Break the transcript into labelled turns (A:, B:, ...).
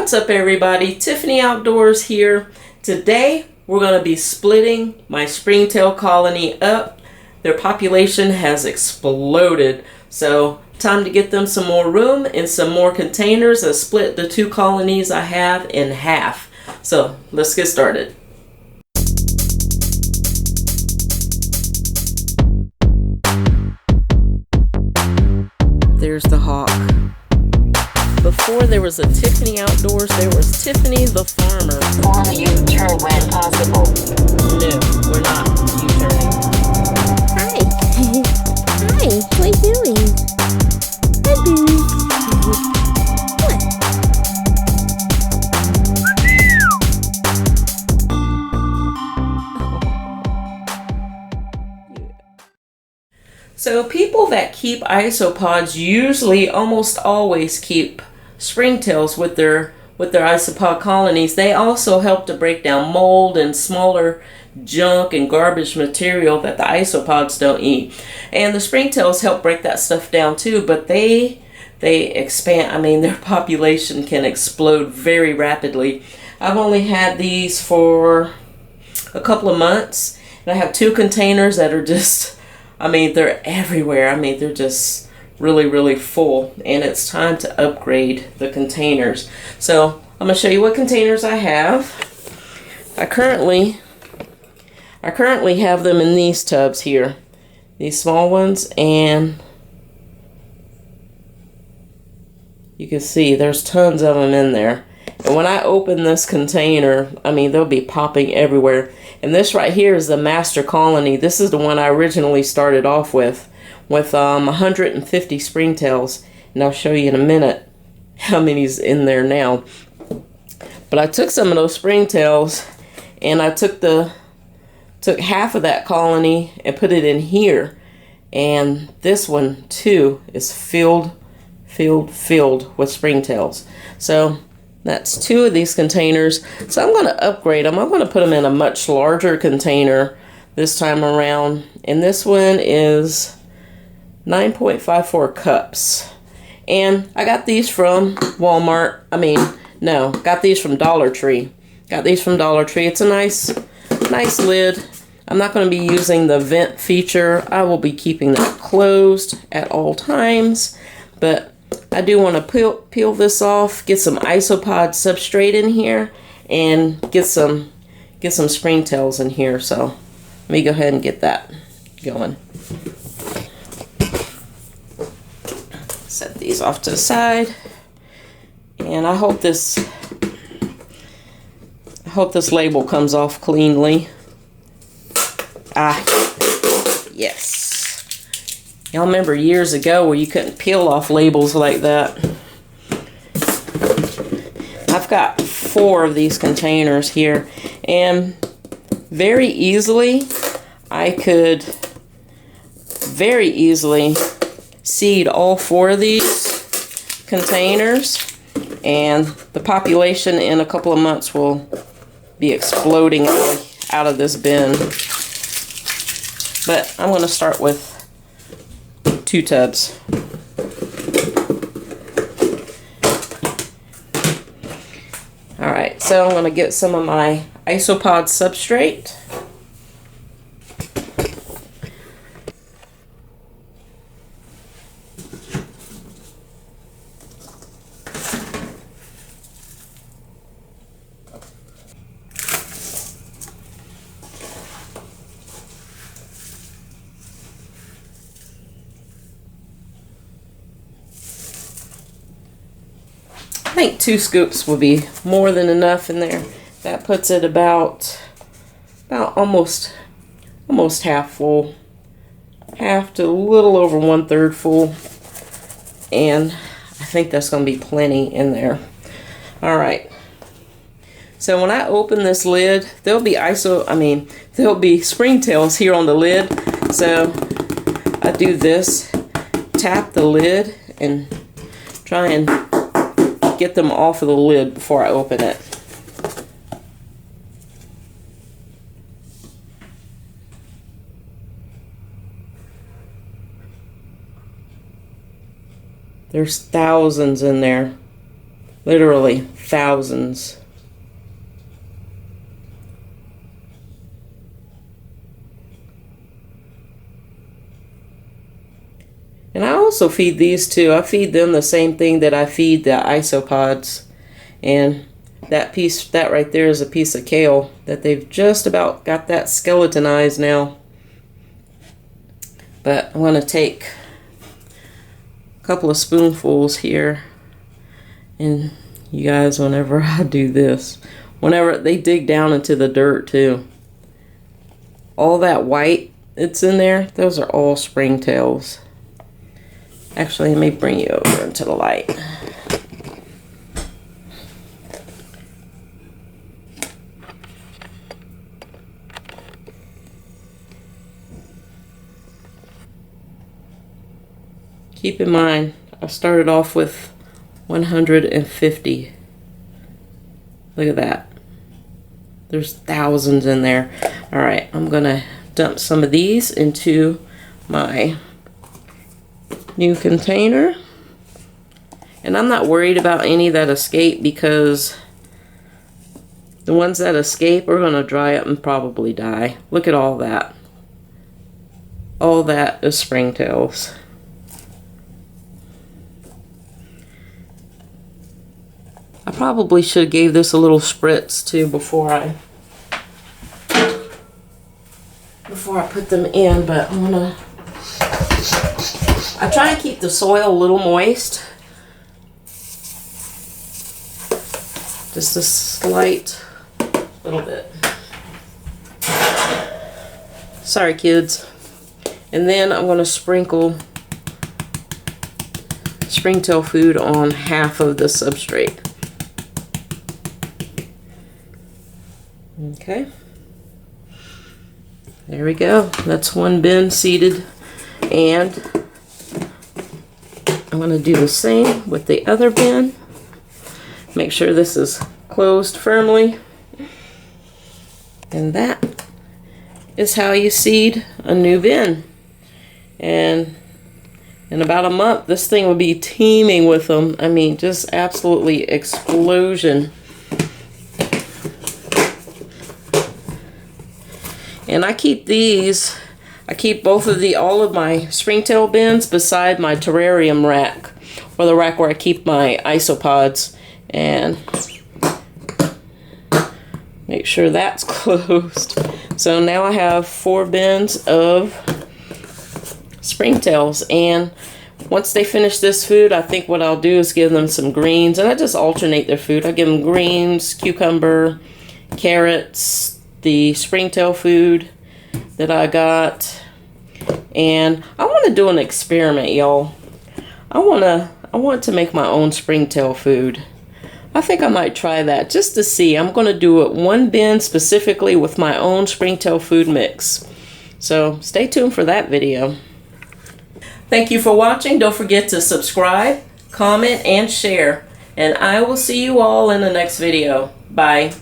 A: What's up everybody, Tiffany Outdoors here. Today we're going to be splitting my springtail colony up. Their population has exploded, so time to get them some more room and some more containers and split the two colonies I have in half. So let's get started. There's the hawk. Before there was a Tiffany Outdoors, there was Tiffany the farmer.
B: On a U-turn when possible.
A: No, we're not U-turning.
C: Hi. Hi, what are you doing? Hi, Boo. What?
A: So people that keep isopods usually almost always keep springtails with their isopod colonies. They also help to break down mold and smaller junk and garbage material that the isopods don't eat. And the springtails help break that stuff down too, but they expand. I mean, their population can explode very rapidly. I've only had these for a couple of months, and I have two containers that are just, I mean, they're everywhere. I mean, they're just really full, and it's time to upgrade the containers. So I'm going to show you what containers I have. I currently have them in these tubs here, these small ones, and you can see there's tons of them in there. And when I open this container, I mean, they'll be popping everywhere. And this right here is the master colony. This is the one I originally started off with 150 springtails, and I'll show you in a minute how many's in there now. But I took some of those springtails and I took half of that colony and put it in here, and this one too is filled with springtails. So that's two of these containers. So I'm going to upgrade them. I'm going to put them in a much larger container this time around, and this one is 9.54 cups. And I got these from Walmart. Got these from Dollar Tree. It's a nice lid. I'm not going to be using the vent feature. I will be keeping that closed at all times. But I do want to peel this off, get some isopod substrate in here, and get some springtails in here. So let me go ahead and get that going. Set these off to the side, and I hope this label comes off cleanly. Yes. Y'all remember years ago where you couldn't peel off labels like that? I've got 4 of these containers here, and very easily I could seed all 4 of these containers, and the population in a couple of months will be exploding out of this bin. But I'm going to start with 2 tubs. Alright, so I'm going to get some of my isopod substrate. I think 2 scoops will be more than enough in there. That puts it about almost half full, half to a little over 1/3 full, and I think that's going to be plenty in there. All right. So when I open this lid, there'll be springtails here on the lid. So I do this, tap the lid, and try and get them off of the lid before I open it. There's thousands in there. Literally thousands. And I also feed these too. I feed them the same thing that I feed the isopods. And that piece, that right there is a piece of kale that they've just about got that skeletonized now. But I want to take a couple of spoonfuls here. And you guys, whenever I do this, whenever they dig down into the dirt too, all that white that's in there, those are all springtails. Actually, let me bring you over into the light. Keep in mind, I started off with 150. Look at that. There's thousands in there. All right, I'm gonna dump some of these into my new container. And I'm not worried about any that escape, because the ones that escape are gonna dry up and probably die. Look at all that. All that is springtails. I probably should have gave this a little spritz too before I put them in, but I try and keep the soil a little moist. Just a slight little bit. Sorry, kids. And then I'm going to sprinkle springtail food on half of the substrate. Okay. There we go. That's one bin seeded. And I'm going to do the same with the other bin. Make sure this is closed firmly. And that is how you seed a new bin. And in about a month, this thing will be teeming with them. I mean, just absolutely explosion. And I keep these, all of my springtail bins beside my terrarium rack, or the rack where I keep my isopods. And make sure that's closed. So now I have 4 bins of springtails, and once they finish this food, I think what I'll do is give them some greens, and I just alternate their food. I give them greens, cucumber, carrots, the springtail food that I got. And I want to do an experiment, y'all. I want to make my own springtail food. I think I might try that just to see. I'm going to do it one bin specifically with my own springtail food mix. So stay tuned for that video. Thank you for watching. Don't forget to subscribe, comment, and share. And I will see you all in the next video. Bye.